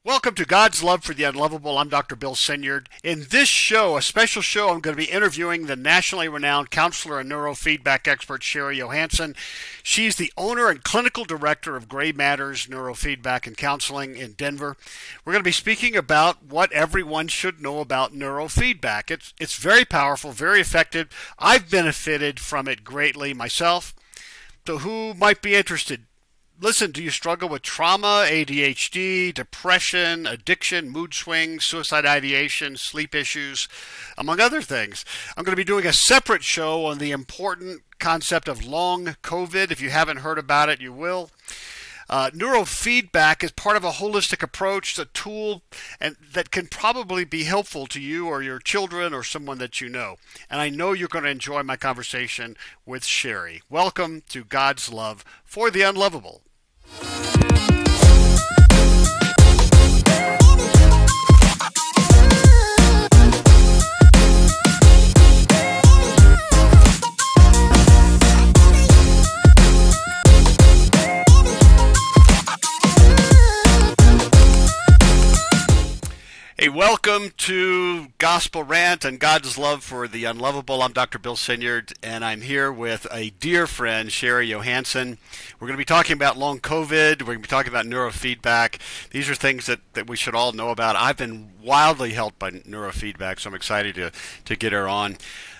Welcome to God's Love for the Unlovable. I'm Dr. Bill Sinyard. In this show, a special show, I'm going to be interviewing the nationally renowned counselor and neurofeedback expert, Shari Johansson. She's the owner and clinical director of Grey Matters Neurofeedback and Counseling in Denver. We're going to be speaking about what everyone should know about neurofeedback. It's very powerful, very effective. I've benefited from it greatly myself. So who might be interested? Listen, do you struggle with trauma, ADHD, depression, addiction, mood swings, suicide ideation, sleep issues, among other things? I'm going to be doing a separate show on the important concept of long COVID. If you haven't heard about it, you will. Neurofeedback is part of a holistic approach, a tool that can probably be helpful to you or your children or someone that you know. And I know you're going to enjoy my conversation with Shari. Welcome to God's Love for the Unlovable. Hey, welcome to Gospel Rant and God's Love for the Unlovable. I'm Dr. Bill Sinyard, and I'm here with a dear friend, Shari Johansson. We're going to be talking about long COVID. We're going to be talking about neurofeedback. These are things that we should all know about. I've been wildly helped by neurofeedback, so I'm excited to get her on.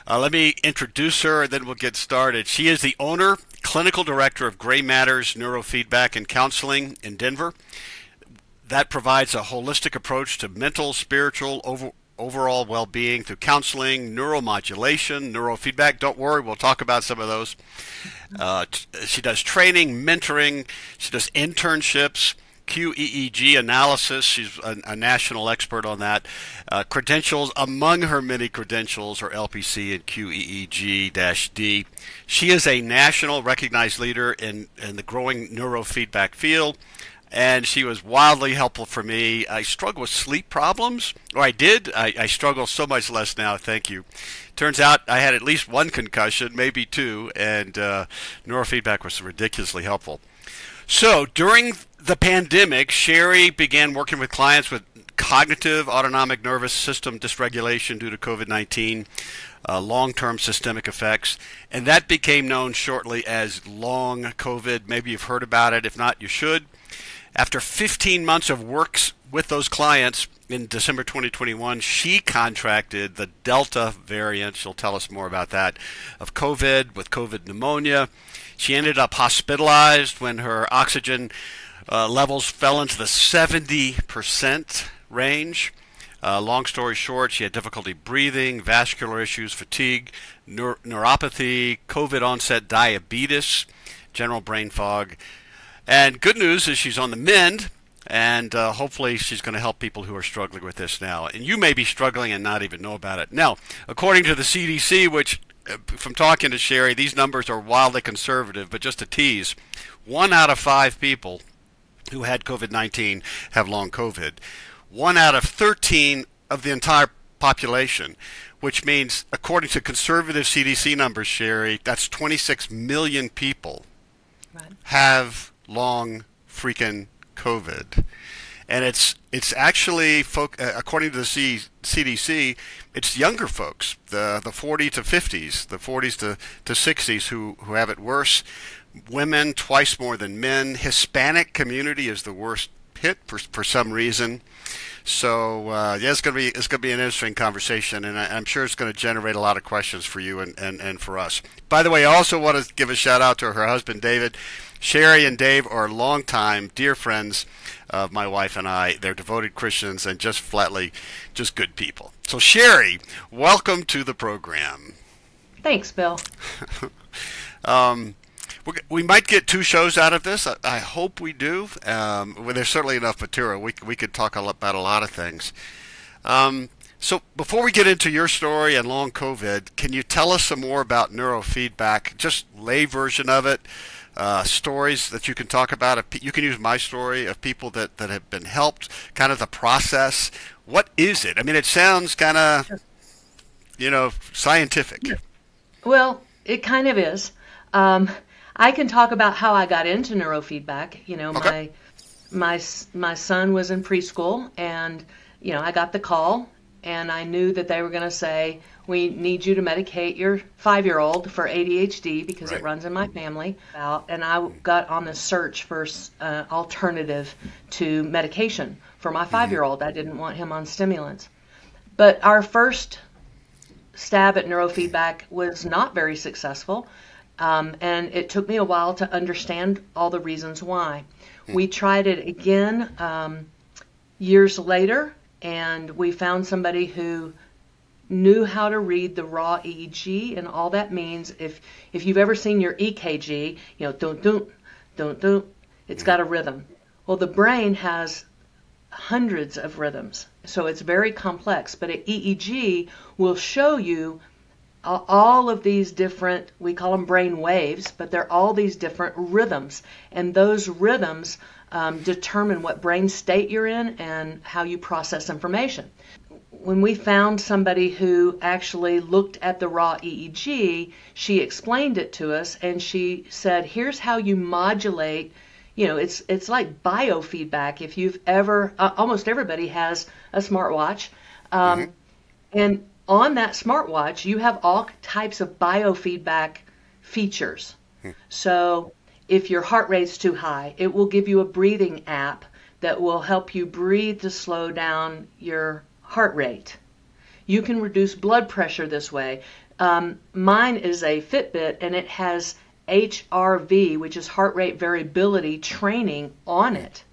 Let me introduce her, and then we'll get started. She is the owner, clinical director of Grey Matters Neurofeedback and Counseling in Denver. That provides a holistic approach to mental, spiritual, overall well-being through counseling, neuromodulation, neurofeedback. Don't worry, we'll talk about some of those. She does training, mentoring. She does internships, QEEG analysis. She's a national expert on that. Credentials, among her many credentials, are LPC and QEEG-D. She is a national recognized leader in the growing neurofeedback field. And she was wildly helpful for me. I struggle with sleep problems, or I did. I struggle so much less now, thank you. Turns out I had at least one concussion, maybe two, and neurofeedback was ridiculously helpful. So during the pandemic, Shari began working with clients with cognitive autonomic nervous system dysregulation due to COVID-19, long-term systemic effects, and that became known shortly as long COVID. Maybe you've heard about it. If not, you should. After 15 months of work with those clients in December 2021, she contracted the Delta variant, she'll tell us more about that, of COVID with COVID pneumonia. She ended up hospitalized when her oxygen levels fell into the 70% range. Long story short, she had difficulty breathing, vascular issues, fatigue, neuropathy, COVID onset diabetes, general brain fog. And good news is she's on the mend, and hopefully she's going to help people who are struggling with this now. And you may be struggling and not even know about it. Now, according to the CDC, which from talking to Shari, these numbers are wildly conservative, but just a tease, 1 out of 5 people who had COVID-19 have long COVID. 1 out of 13 of the entire population, which means, according to conservative CDC numbers, Shari, that's 26 million people have long freaking COVID. And it's actually, according to the CDC, it's younger folks, the 40 to 50s, the 40s to 60s who have it worse. Women twice more than men. Hispanic community is the worst hit for some reason. So yeah, it's gonna be an interesting conversation, and I'm sure it's going to generate a lot of questions for you and for us. By the way, I also want to give a shout out to her husband David. Shari and Dave are longtime dear friends of my wife and I. They're devoted Christians and just flatly just good people. So Shari, welcome to the program. Thanks, Bill. We might get 2 shows out of this. I hope we do. Well, there's certainly enough material. We could talk about a lot of things. So before we get into your story and long COVID, can you tell us some more about neurofeedback, just lay version of it, stories that you can talk about? You can use my story of people that have been helped, kind of the process. What is it? I mean, it sounds kind of, scientific. Well, it kind of is. I can talk about how I got into neurofeedback. Okay. my son was in preschool, and I got the call, and I knew that they were going to say, we need you to medicate your 5-year-old for ADHD because it runs in my family. And I got on the search for alternative to medication for my 5-year-old. I didn't want him on stimulants. But our first stab at neurofeedback was not very successful, and it took me a while to understand all the reasons why. We tried it again years later, and we found somebody who knew how to read the raw EEG, and all that means, if you've ever seen your EKG, don't, it's got a rhythm. Well, the brain has hundreds of rhythms, so it's very complex, but an EEG will show you all of these different, we call them brain waves, but they're all these different rhythms, and those rhythms determine what brain state you're in and how you process information. When we found somebody who actually looked at the raw EEG, she explained it to us, and she said, here's how you modulate. It's like biofeedback. If you've ever, almost everybody has a smartwatch, and on that smartwatch, you have all types of biofeedback features. So if your heart rate's too high, it will give you a breathing app that will help you breathe to slow down your heart rate. You can reduce blood pressure this way. Mine is a Fitbit, and it has HRV, which is heart rate variability training on it.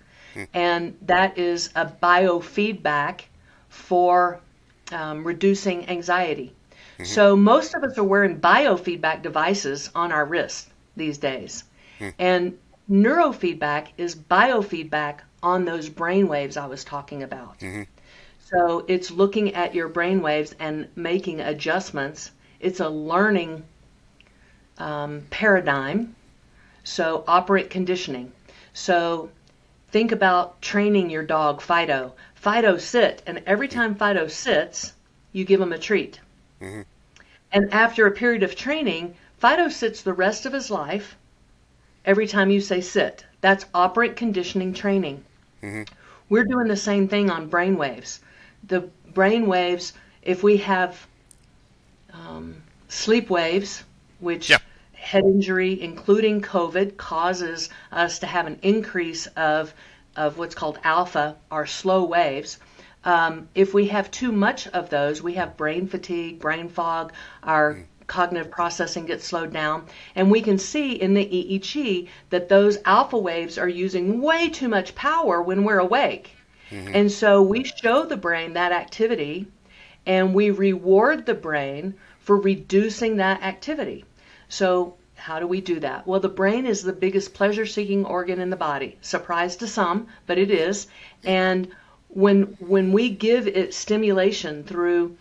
And that is a biofeedback for reducing anxiety. So most of us are wearing biofeedback devices on our wrists these days. And neurofeedback is biofeedback on those brain waves I was talking about. So it's looking at your brain waves and making adjustments. It's a learning paradigm. So operant conditioning. So think about training your dog, Fido. Fido, sit, and every time Fido sits, you give him a treat. And after a period of training, Fido sits the rest of his life every time you say sit. That's operant conditioning training. We're doing the same thing on brain waves. The brain waves, if we have sleep waves, which head injury, including COVID, causes us to have an increase of what's called alpha, or slow waves. If we have too much of those, we have brain fatigue, brain fog, our cognitive processing gets slowed down, and we can see in the EEG that those alpha waves are using way too much power when we're awake. And so we show the brain that activity, and we reward the brain for reducing that activity. So how do we do that? Well, the brain is the biggest pleasure-seeking organ in the body. Surprise to some, but it is. And when we give it stimulation through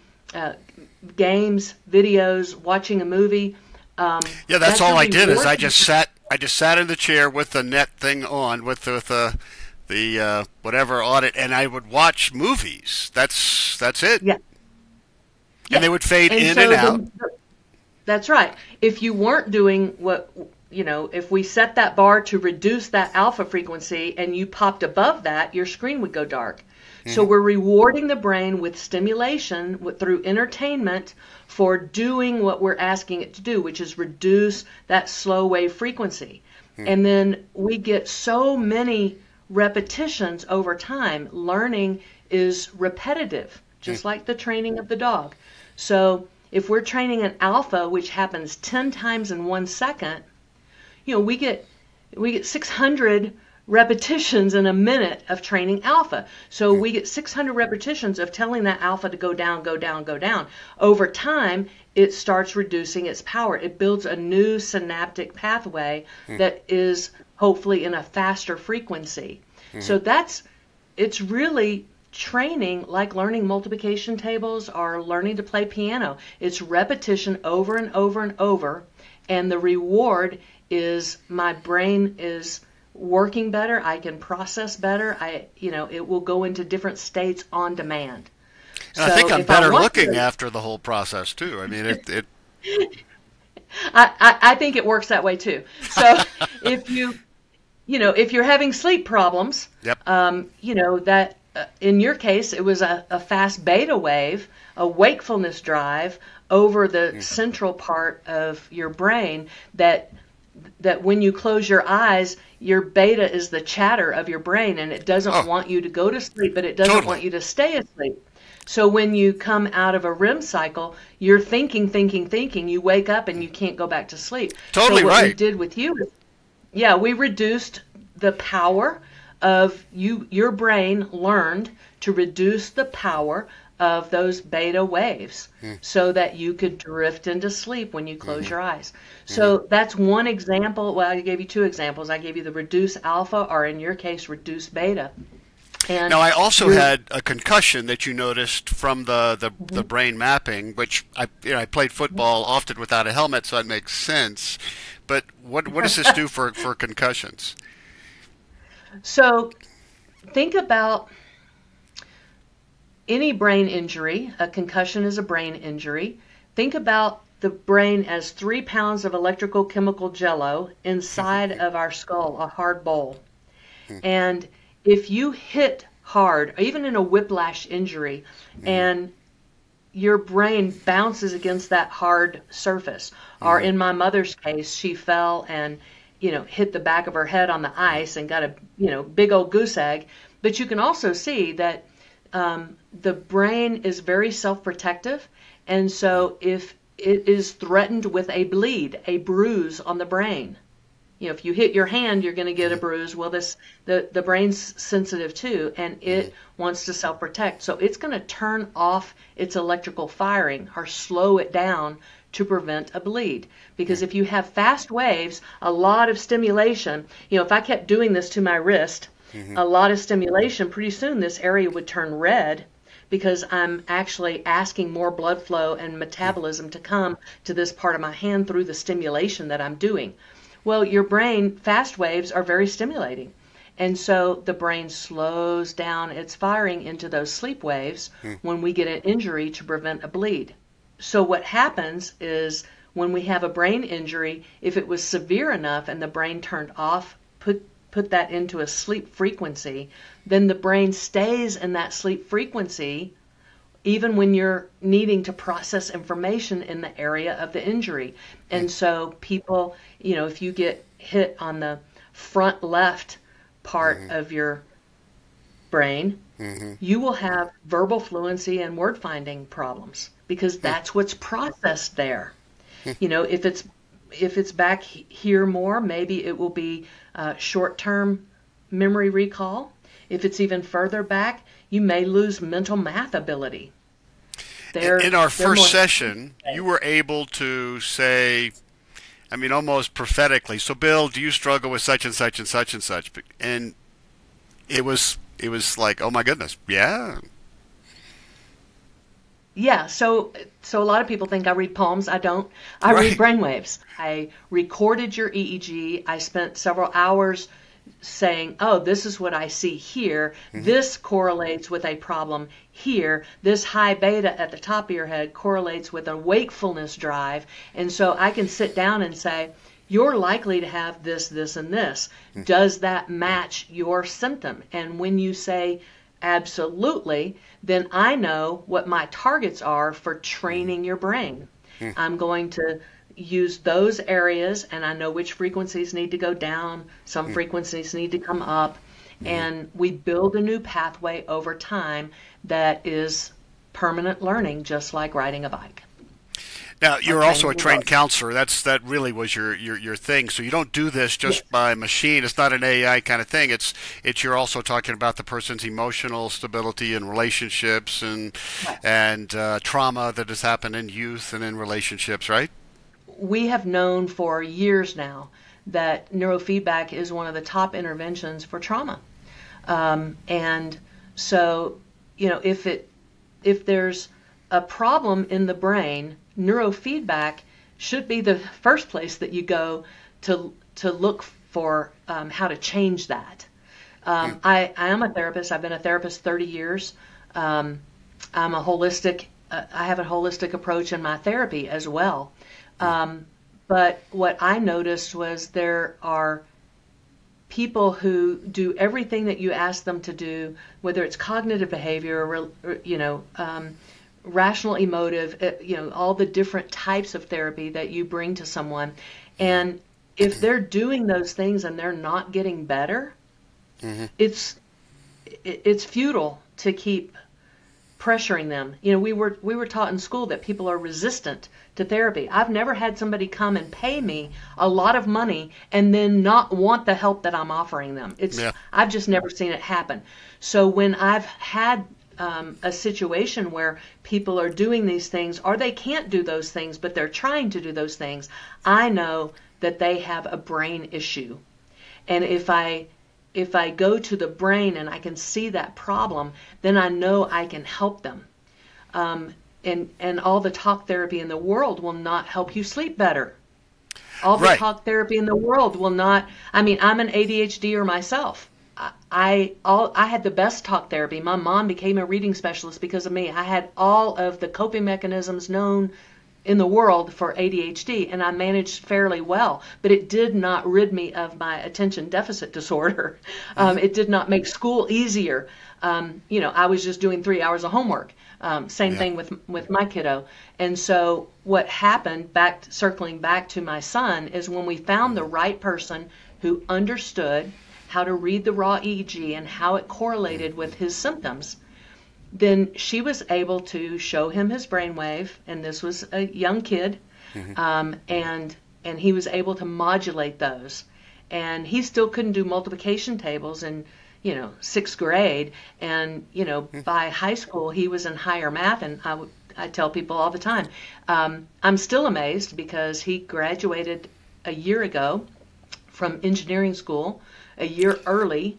games, videos, watching a movie, that's all I did. Is I just sat in the chair with the net thing on, with the whatever on it, and I would watch movies. That's it. And they would fade in and out. That's right. If you weren't doing what, if we set that bar to reduce that alpha frequency and you popped above that, your screen would go dark. So we're rewarding the brain with stimulation through entertainment for doing what we're asking it to do, which is reduce that slow wave frequency. And then we get so many repetitions over time. Learning is repetitive, just like the training of the dog. So if we're training an alpha, which happens 10 times in 1 second, we get 600 repetitions in a minute of training alpha. So we get 600 repetitions of telling that alpha to go down, go down, go down. Over time, it starts reducing its power. It builds a new synaptic pathway that is hopefully in a faster frequency. So it's really training, like learning multiplication tables or learning to play piano. It's repetition over and over and over, and the reward is my brain is working better. I can process better. It will go into different states on demand. And I think I'm better looking after the whole process too. I mean, it I think it works that way too. So if if you're having sleep problems, Yep. that in your case, it was a fast beta wave, a wakefulness drive over the central part of your brain that when you close your eyes, your beta is the chatter of your brain, and it doesn't want you to go to sleep, but it doesn't want you to stay asleep. So when you come out of a REM cycle, you're thinking, you wake up and you can't go back to sleep. Totally so what right. we did with you is, we reduced the power of your brain learned to reduce the power of those beta waves so that you could drift into sleep when you close your eyes. So that's one example. Well, I gave you two examples. I gave you the reduce alpha, or in your case, reduce beta. And now, I also had a concussion that you noticed from the brain mapping, which I played football often without a helmet, so that makes sense. But what does this do for concussions? So think about any brain injury. A concussion is a brain injury. Think about the brain as 3 pounds of electrical chemical jello inside of our skull, a hard bowl. And if you hit hard, even in a whiplash injury, and your brain bounces against that hard surface, or in my mother's case, she fell and hit the back of her head on the ice and got a big old goose egg. But you can also see that the brain is very self-protective, and so if it is threatened with a bleed, a bruise on the brain, if you hit your hand, you're going to get a bruise. Well, the brain's sensitive too, and it wants to self-protect. So it's going to turn off its electrical firing or slow it down to prevent a bleed. Because if you have fast waves, a lot of stimulation, if I kept doing this to my wrist, a lot of stimulation, pretty soon this area would turn red because I'm actually asking more blood flow and metabolism to come to this part of my hand through the stimulation that I'm doing. Well, your brain, fast waves are very stimulating. And so the brain slows down its firing into those sleep waves when we get an injury to prevent a bleed. So what happens is when we have a brain injury, if it was severe enough and the brain turned off, put that into a sleep frequency, then the brain stays in that sleep frequency even when you're needing to process information in the area of the injury. And so people, if you get hit on the front left part of your brain, you will have verbal fluency and word finding problems because that's what's processed there. If it's back here more, maybe it will be short-term memory recall. If it's even further back, you may lose mental math ability. In our first session, you were able to say, almost prophetically, so Bill, do you struggle with such and such and such and such? And it was like, oh my goodness, yeah. Yeah, so a lot of people think I read palms. I don't. I read brainwaves. I recorded your EEG. I spent several hours saying, oh, this is what I see here. This correlates with a problem here. This high beta at the top of your head correlates with a wakefulness drive. And so I can sit down and say, you're likely to have this, this, and this. Does that match your symptom? And when you say absolutely, then I know what my targets are for training your brain. I'm going to use those areas, and I know which frequencies need to go down, some frequencies need to come up, and we build a new pathway over time that is permanent learning, just like riding a bike. Now, you're also a trained counselor. That really was your thing. So you don't do this just by machine. It's not an AI kind of thing. It's you're also talking about the person's emotional stability and relationships and trauma that has happened in youth and in relationships, right? We have known for years now that neurofeedback is one of the top interventions for trauma. And so, if there's a problem in the brain, neurofeedback should be the first place that you go to look for how to change that. I am a therapist. I've been a therapist 30 years. I'm a holistic. I have a holistic approach in my therapy as well. But what I noticed was there are people who do everything that you ask them to do, whether it's cognitive behavior or rational emotive, all the different types of therapy that you bring to someone. And if they're doing those things and they're not getting better, it's futile to keep pressuring them. We were taught in school that people are resistant to therapy. I've never had somebody come and pay me a lot of money and then not want the help that I'm offering them. I've just never seen it happen. So when I've had a situation where people are doing these things, or they can't do those things, but they're trying to do those things, I know that they have a brain issue. And if I go to the brain and I can see that problem, then I know I can help them. And all the talk therapy in the world will not help you sleep better. All the talk therapy in the world will not. I'm an ADHDer myself. I had the best talk therapy. My mom became a reading specialist because of me. I had all of the coping mechanisms known in the world for ADHD, and I managed fairly well, but it did not rid me of my attention deficit disorder. It did not make school easier. I was just doing 3 hours of homework. Same thing with my kiddo. And so what happened, circling back to my son, is when we found the right person who understood how to read the raw EEG and how it correlated with his symptoms, then she was able to show him his brainwave, and this was a young kid, and he was able to modulate those. And he still couldn't do multiplication tables in, sixth grade, and by high school he was in higher math, and I tell people all the time, I'm still amazed because he graduated a year ago from engineering school, a year early.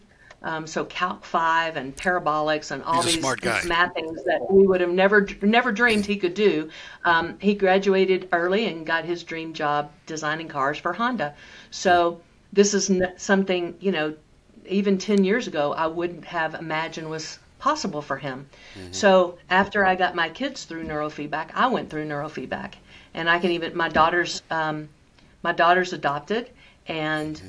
So Calc 5 and parabolics and all these math things that we would have never dreamed he could do. He graduated early and got his dream job designing cars for Honda. So this is something, even 10 years ago, I wouldn't have imagined was possible for him. So after I got my kids through neurofeedback, I went through neurofeedback. And I can even, my daughter's adopted and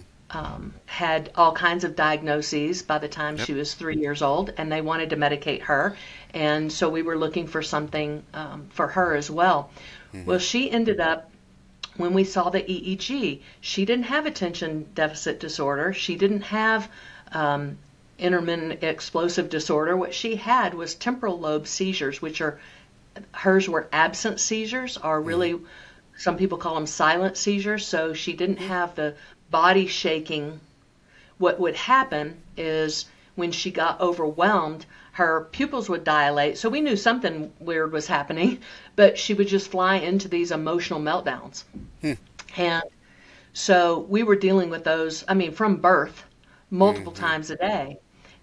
had all kinds of diagnoses by the time she was 3 years old, and they wanted to medicate her. And so we were looking for something for her as well. Well, she ended up, when we saw the EEG, she didn't have attention deficit disorder. She didn't have intermittent explosive disorder. What she had was temporal lobe seizures, hers were absent seizures, or really, some people call them silent seizures. So she didn't have the body shaking. What would happen is when she got overwhelmed, her pupils would dilate. So we knew something weird was happening, but she would just fly into these emotional meltdowns. And so we were dealing with those, from birth, multiple times a day.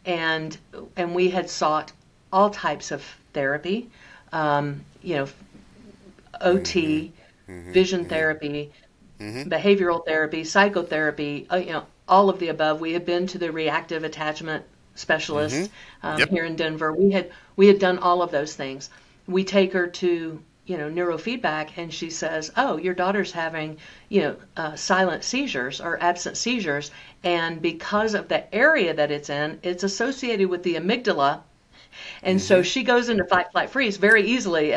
And we had sought all types of therapy, OT, vision therapy, behavioral therapy, psychotherapy, all of the above. We had been to the reactive attachment specialist here in Denver. We had done all of those things. We take her to neurofeedback, and she says, "Oh, your daughter's having silent seizures or absent seizures, and because of the area that it's in, it's associated with the amygdala." And so she goes into fight, flight, freeze very easily,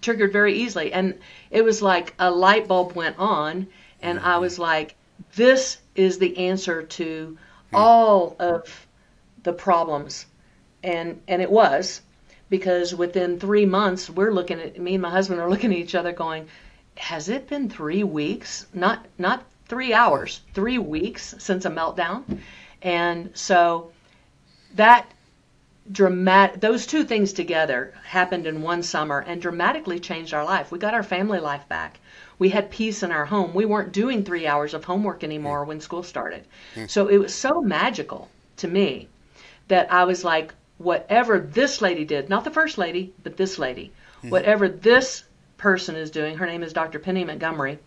triggered very easily. And it was like a light bulb went on, and I was like, this is the answer to all of the problems. And it was, because within 3 months, me and my husband are looking at each other going, has it been 3 weeks? Not 3 hours, 3 weeks since a meltdown. And so those two things together happened in one summer and dramatically changed our life. We got our family life back. We had peace in our home. We weren't doing 3 hours of homework anymore when school started. So it was so magical to me that I was like, whatever this lady did, not the first lady, but this lady, whatever this person is doing, her name is Dr. Penny Montgomery,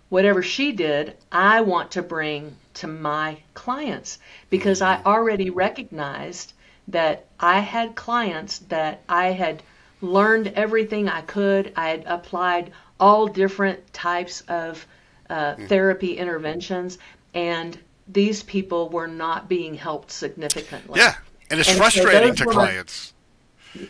whatever she did, I want to bring to my clients, because I already recognized that I had clients that I had learned everything I could. I had applied all different types of therapy interventions, and these people were not being helped significantly. Yeah, and it's And so frustrating to clients.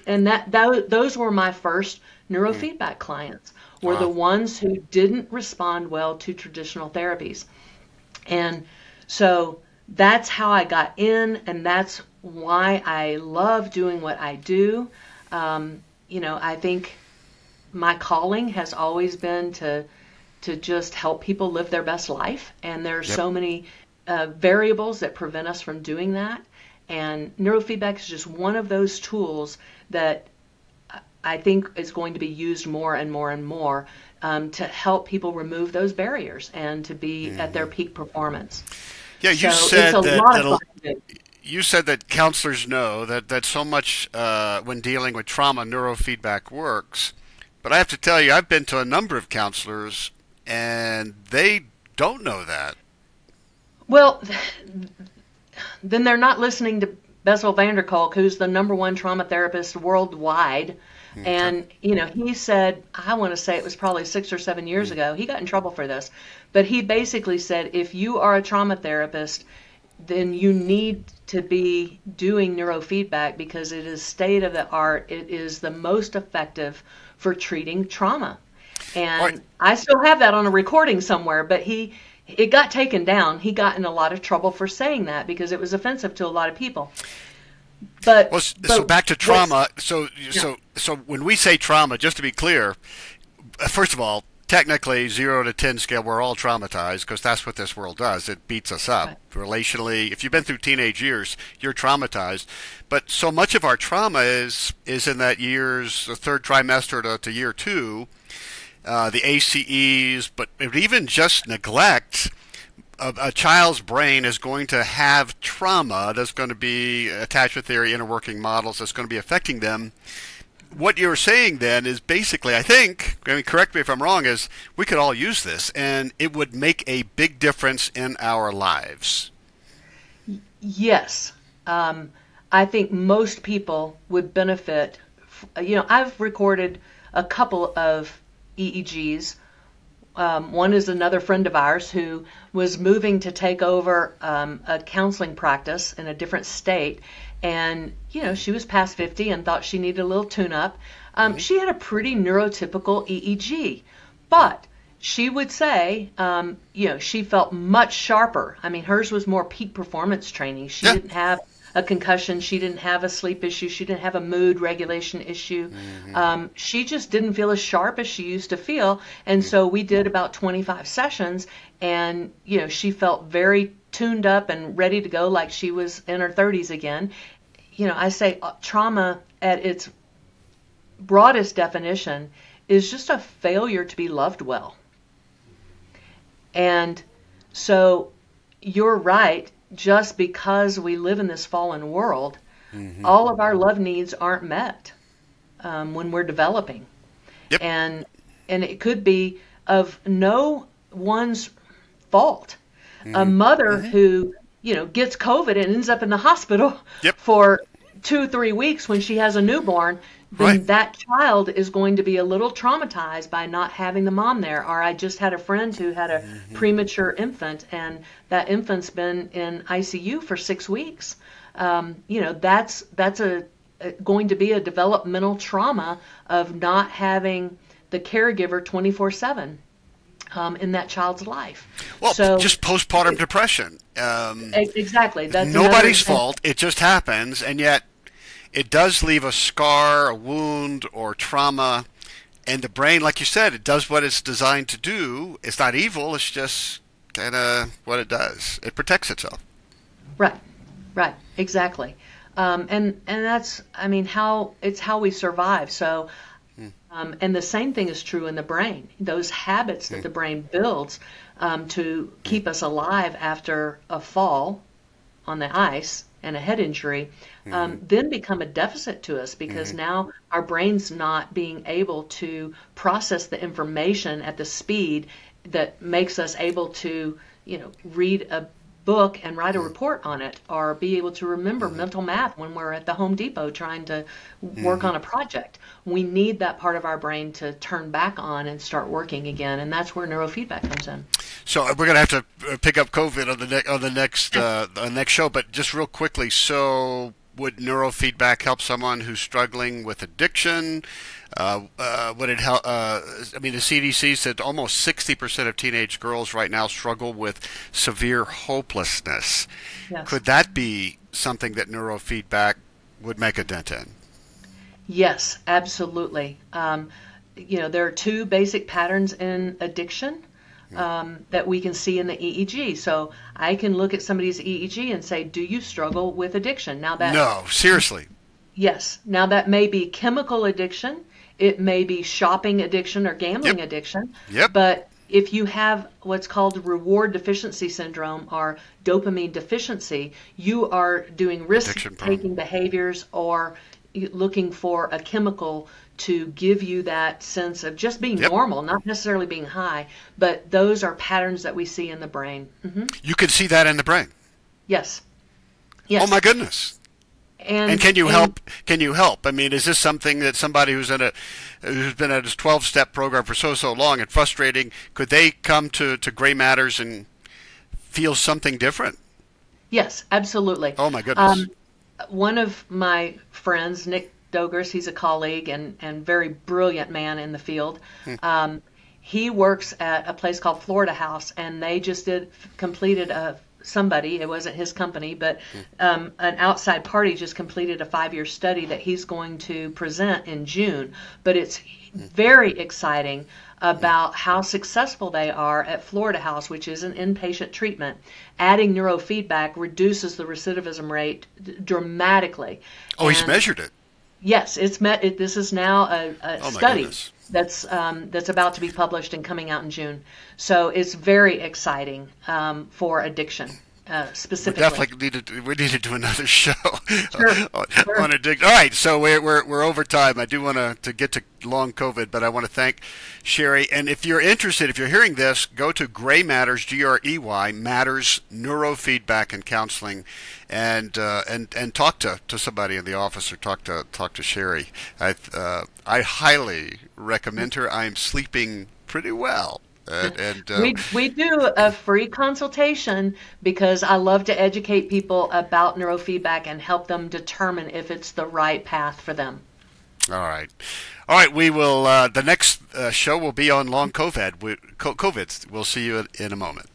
And those were my first neurofeedback clients, were the Wow. ones who didn't respond well to traditional therapies. And so that's how I got in, and that's why I love doing what I do. I think my calling has always been to just help people live their best life, and there are Yep. so many variables that prevent us from doing that. And neurofeedback is just one of those tools that I think is going to be used more and more and more to help people remove those barriers and to be at their peak performance. Yeah, you So said it's a that lot of fun to do. you said that counselors know that so much when dealing with trauma, neurofeedback works. But I have to tell you, I've been to a number of counselors, and they don't know that. Well, then they're not listening to Bessel van der Kolk, who's the #1 trauma therapist worldwide. And, he said, I want to say it was probably 6 or 7 years ago, he got in trouble for this, but he basically said, if you are a trauma therapist, then you need to be doing neurofeedback because it is state of the art. It is the most effective for treating trauma. And Right. I still have that on a recording somewhere, but it got taken down. He got in a lot of trouble for saying that because it was offensive to a lot of people. Well, so back to trauma. So when we say trauma, just to be clear, first of all, technically 0 to 10 scale, we're all traumatized because that's what this world does. It beats us up relationally. If you've been through teenage years, you're traumatized. But so much of our trauma is in that the third trimester to year 2, the ACEs, but even just neglect. A child's brain is going to have trauma that's going to be attachment theory, inner working models that's going to be affecting them. What you're saying then is basically, I think, correct me if I'm wrong, is we could all use this and it would make a big difference in our lives. Yes. I think most people would benefit. I've recorded a couple of EEGs. One is another friend of ours who was moving to take over a counseling practice in a different state. And, she was past 50 and thought she needed a little tune-up. She had a pretty neurotypical EEG, but she would say, she felt much sharper. I mean, hers was more peak performance training. She didn't have a concussion. She didn't have a sleep issue. She didn't have a mood regulation issue. She just didn't feel as sharp as she used to feel. And so we did about 25 sessions, and, she felt very tuned up and ready to go like she was in her 30s again. I say trauma at its broadest definition is just a failure to be loved well. And so you're right. Just because we live in this fallen world, all of our love needs aren't met when we're developing. Yep. And it could be of no one's fault. A mother who, gets COVID and ends up in the hospital for 2-3 weeks when she has a newborn, then that child is going to be a little traumatized by not having the mom there. Or I just had a friend who had a premature infant, and that infant's been in ICU for 6 weeks. That's going to be a developmental trauma of not having the caregiver 24/7 in that child's life. Well, so, just postpartum depression. Exactly. That's nobody's fault. It just happens, and yet it does leave a scar, a wound, or trauma. And the brain, like you said, it does what it's designed to do. It's not evil. It's just kind of what it does. It protects itself. Right. Exactly. And that's, how we survive. So, and the same thing is true in the brain. Those habits that the brain builds to keep us alive after a fall on the ice and a head injury, then become a deficit to us because now our brain's not being able to process the information at the speed that makes us able to, read a book and write a report on it, or be able to remember mental math when we're at the Home Depot trying to work on a project. We need that part of our brain to turn back on and start working again, and that's where neurofeedback comes in. So we're going to have to pick up COVID on the next show. But just real quickly, so would neurofeedback help someone who's struggling with addiction? Would it help? I mean, the CDC said almost 60% of teenage girls right now struggle with severe hopelessness. Yes. Could that be something that neurofeedback would make a dent in? Yes, absolutely. There are two basic patterns in addiction that we can see in the EEG. So I can look at somebody's EEG and say, do you struggle with addiction? No, seriously. Yes. Now that may be chemical addiction. It may be shopping addiction or gambling addiction. Yep. But if you have what's called reward deficiency syndrome or dopamine deficiency, you are doing risk-taking behaviors or looking for a chemical to give you that sense of just being normal, not necessarily being high, but those are patterns that we see in the brain. Mm-hmm. You can see that in the brain? Yes. Yes. Oh my goodness. And can you help? Can you help? I mean, is this something that somebody who's been at his 12-step program for so long and frustrating, could they come to Grey Matters and feel something different? Yes, absolutely. Oh my goodness. One of my friends, Nick Dogers, he's a colleague and very brilliant man in the field. He works at a place called Florida House, and they just completed somebody, it wasn't his company, but an outside party just completed a 5-year study that he's going to present in June. But it's very exciting about how successful they are at Florida House, which is an inpatient treatment. Adding neurofeedback reduces the recidivism rate dramatically. Oh, he's measured it. Yes, this is now a study goodness. that's about to be published and coming out in June. So it's very exciting for addiction specifically. We need to do another show Sure. on addiction. All right, so we're over time. I do want to get to long COVID, but I want to thank Shari. And if you're interested, if you're hearing this, go to Grey Matters, Grey Matters Neurofeedback and Counseling, and talk to somebody in the office or talk to Shari. I highly recommend her. I'm sleeping pretty well. We do a free consultation because I love to educate people about neurofeedback and help them determine if it's the right path for them. All right. We will. The next show will be on long COVID. We'll see you in a moment.